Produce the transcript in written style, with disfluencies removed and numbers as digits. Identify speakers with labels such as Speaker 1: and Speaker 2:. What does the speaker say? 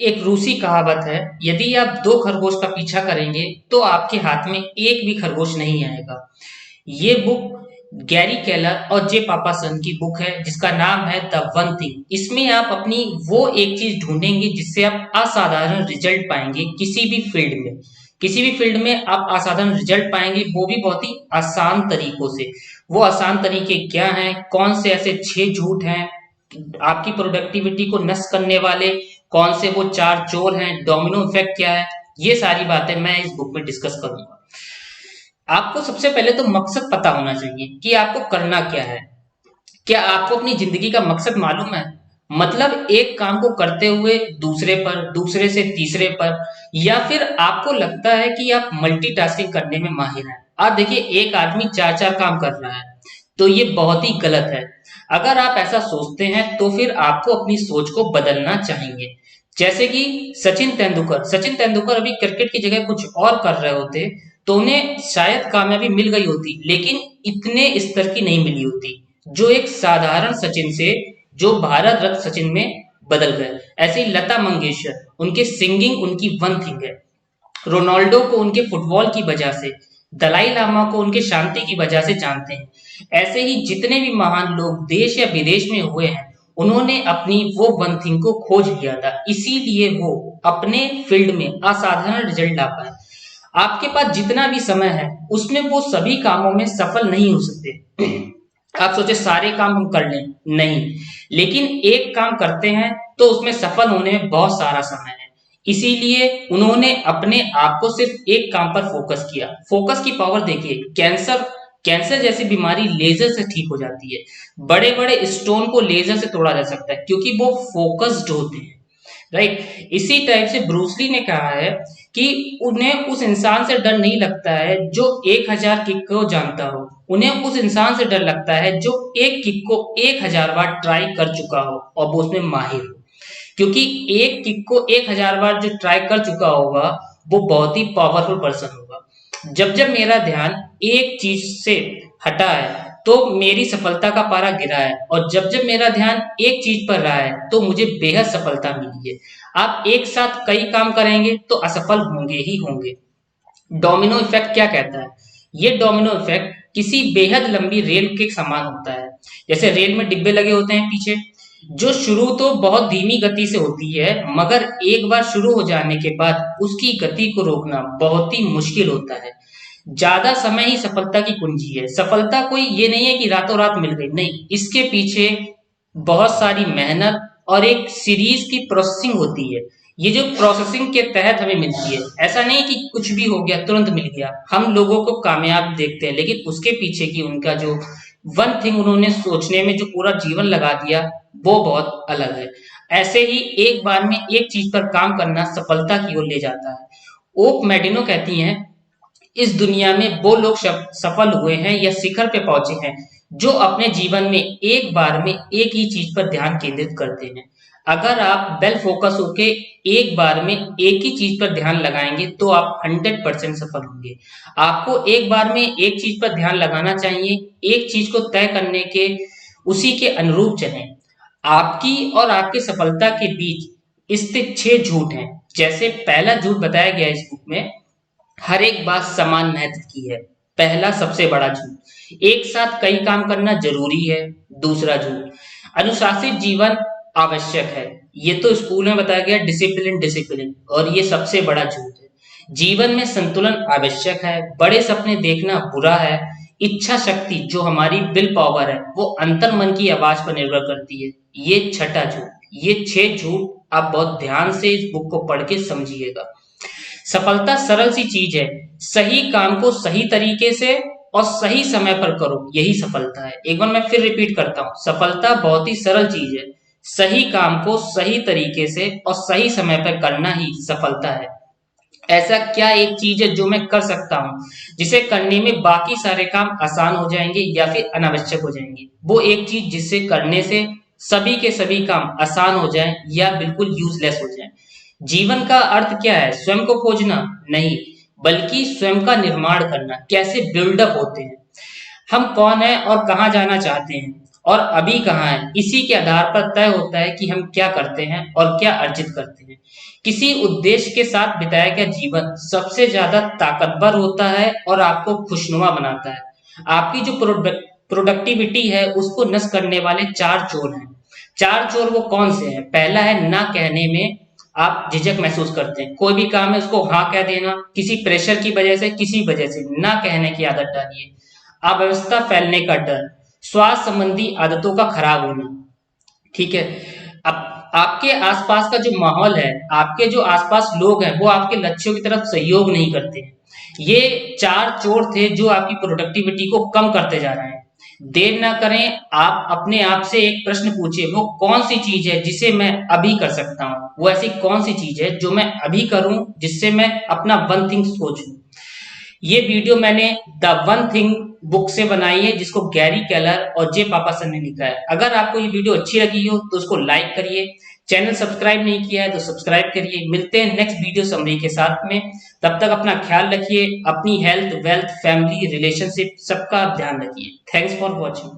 Speaker 1: एक रूसी कहावत है, यदि आप दो खरगोश का पीछा करेंगे तो आपके हाथ में एक भी खरगोश नहीं आएगा। ये बुक गैरी केलर और जे पापासन की बुक है जिसका नाम है द वन थिंग। इसमें आप अपनी वो एक चीज ढूंढेंगे जिससे आप असाधारण रिजल्ट पाएंगे किसी भी फील्ड में। किसी भी फील्ड में आप असाधारण रिजल्ट पाएंगे, वो भी बहुत ही आसान तरीकों से। वो आसान तरीके क्या हैं, कौन से ऐसे 6 झूठ हैं आपकी प्रोडक्टिविटी को नष्ट करने वाले, कौन से वो 4 चोर हैं, डोमिनो इफेक्ट क्या है, ये सारी बातें मैं इस बुक में डिस्कस करूंगा। आपको सबसे पहले तो मकसद पता होना चाहिए कि आपको करना क्या है। क्या आपको अपनी जिंदगी का मकसद मालूम है? मतलब एक काम को करते हुए दूसरे पर, दूसरे से तीसरे पर, या फिर आपको लगता है कि आप मल्टीटास्किंग करने में माहिर हैं। आप देखिए, एक आदमी 4 4 काम कर रहा है, तो ये बहुत ही गलत है। अगर आप ऐसा सोचते हैं तो फिर आपको अपनी सोच को बदलना चाहिए। जैसे कि सचिन तेंदुलकर अभी क्रिकेट की जगह कुछ और कर रहे होते तो उन्हें शायद कामयाबी मिल गई होती, लेकिन इतने स्तर की नहीं मिली होती जो एक साधारण सचिन से, जो भारत रत्न सचिन में बदल गए। ऐसे ही लता मंगेशकर, उनके सिंगिंग उनकी वन थिंग है। रोनाल्डो को उनके फुटबॉल की वजह से, दलाई लामा को उनके शांति की वजह से जानते हैं। ऐसे ही जितने भी महान लोग देश या विदेश में हुए हैं, उन्होंने अपनी वो वन थिंग को खोज लिया था, इसीलिए वो अपने फील्ड में असाधारण रिजल्ट ला पाए। आपके पास जितना भी समय है उसमें वो सभी कामों में सफल नहीं हो सकते। आप सोचे सारे काम हम कर लें, नहीं, लेकिन एक काम करते हैं तो उसमें सफल होने में बहुत सारा समय है। इसीलिए उन्होंने अपने आप को सिर्फ एक काम पर फोकस किया। फोकस की पावर देखिए, कैंसर कैंसर जैसी बीमारी लेजर से ठीक हो जाती है। बड़े बड़े स्टोन को लेजर से तोड़ा जा सकता है क्योंकि वो फोकस्ड होते हैं। राइट, इसी टाइप से ब्रूसली ने कहा है कि उन्हें उस इंसान से डर नहीं लगता है जो 1000 किक को जानता हो, उन्हें उस इंसान से डर लगता है जो एक किक को 1000 बार ट्राई कर चुका हो और वो उसमें माहिर हो। क्योंकि एक किक को 1000 बार जो ट्राई कर चुका होगा वो बहुत ही पावरफुल पर्सन होगा। जब जब मेरा ध्यान एक चीज से हटा है तो मेरी सफलता का पारा गिरा है, और जब जब मेरा ध्यान एक चीज पर रहा है तो मुझे बेहद सफलता मिली है। आप एक साथ कई काम करेंगे तो असफल होंगे ही होंगे। डोमिनो इफेक्ट क्या कहता है? ये डोमिनो इफेक्ट किसी बेहद लंबी रेल के समान होता है। जैसे रेल में डिब्बे लगे होते हैं पीछे, जो शुरू तो बहुत धीमी गति से होती है, मगर एक बार शुरू हो जाने के बाद उसकी गति को रोकना बहुत ही मुश्किल होता है। ज्यादा समय ही सफलता की कुंजी है। सफलता कोई ये नहीं है कि रातों रात मिल गई, नहीं, इसके पीछे बहुत सारी मेहनत और एक सीरीज की प्रोसेसिंग होती है। ये जो प्रोसेसिंग के तहत हमें मिलती है, ऐसा नहीं कि कुछ भी हो गया तुरंत मिल गया। हम लोगों को कामयाब देखते हैं, लेकिन उसके पीछे की उनका जो वन थिंग उन्होंने सोचने में जो पूरा जीवन लगा दिया, वो बहुत अलग है। ऐसे ही एक बार में एक चीज पर काम करना सफलता की ओर ले जाता है। ओक मेडिनो कहती हैं, इस दुनिया में वो लोग सफल हुए हैं या शिखर पे पहुंचे हैं जो अपने जीवन में एक बार में एक ही चीज पर ध्यान केंद्रित करते हैं। अगर आप वेल फोकस होके एक बार में एक ही चीज पर ध्यान लगाएंगे तो आप 100% सफल होंगे। आपको एक बार में एक चीज पर ध्यान लगाना चाहिए, एक चीज को तय करने के उसी के अनुरूप चलें। आपकी और आपकी सफलता के बीच स्थित 6 झूठ हैं। जैसे पहला झूठ बताया गया इस बुक में, हर एक बात समान महत्व की है। पहला सबसे बड़ा झूठ, एक साथ कई काम करना जरूरी है। दूसरा झूठ, अनुशासित जीवन आवश्यक है। ये तो स्कूल में बताया गया, डिसिप्लिन डिसिप्लिन, और ये सबसे बड़ा झूठ है। जीवन में संतुलन आवश्यक है। बड़े सपने देखना बुरा है। इच्छा शक्ति जो हमारी विल पावर है वो अंतर मन की आवाज पर निर्भर करती है। ये छठा झूठ। ये 6 झूठ आप बहुत ध्यान से इस बुक को पढ़ के समझिएगा। सफलता सरल सी चीज है, सही काम को सही तरीके से और सही समय पर करो, यही सफलता है। एक बार मैं फिर रिपीट करता हूँ, सफलता बहुत ही सरल चीज है, सही काम को सही तरीके से और सही समय पर करना ही सफलता है। ऐसा क्या एक चीज है जो मैं कर सकता हूँ जिसे करने में बाकी सारे काम आसान हो जाएंगे या फिर अनावश्यक हो जाएंगे? वो एक चीज जिसे करने से सभी के सभी काम आसान हो जाएं या बिल्कुल यूजलेस हो जाएं। जीवन का अर्थ क्या है? स्वयं को खोजना नहीं, बल्कि स्वयं का निर्माण करना। कैसे बिल्डअप होते हैं, हम कौन है और कहाँ जाना चाहते हैं, और अभी कहाँ है, इसी के आधार पर तय होता है कि हम क्या करते हैं और क्या अर्जित करते हैं। किसी उद्देश्य के साथ बिताया गया जीवन सबसे ज्यादा ताकतवर होता है और आपको खुशनुमा बनाता है। आपकी जो प्रोडक्टिविटी है उसको नष्ट करने वाले चार चोर हैं। चार चोर वो कौन से हैं? पहला है ना कहने में आप झिझक महसूस करते हैं, कोई भी काम है उसको हाँ कह देना, किसी प्रेशर की वजह से, किसी वजह से ना कहने की आदत डालिए। अव्यवस्था फैलने का डर, स्वास्थ्य संबंधी आदतों का खराब होना। ठीक है। अब आपके आसपास का जो माहौल है, आपके जो आसपास लोग हैं, वो आपके लक्ष्यों की तरफ सहयोग नहीं करते हैं। ये चार चोर थे जो आपकी प्रोडक्टिविटी को कम करते जा रहे हैं। देर ना करें, आप अपने आप से एक प्रश्न पूछिए, वो कौन सी चीज है जिसे मैं अभी कर सकता हूँ, वो ऐसी कौन सी चीज है जो मैं अभी करूं जिससे मैं अपना वन थिंग सोचूं। ये वीडियो मैंने द वन थिंग बुक से बनाई है, जिसको गैरी केलर और जे पापासन ने लिखा है। अगर आपको ये वीडियो अच्छी लगी हो तो उसको लाइक करिए, चैनल सब्सक्राइब नहीं किया है तो सब्सक्राइब करिए। मिलते हैं नेक्स्ट वीडियो समरी के साथ में। तब तक अपना ख्याल रखिए, अपनी हेल्थ, वेल्थ, फैमिली, रिलेशनशिप सबका ध्यान रखिए। Thanks for watching.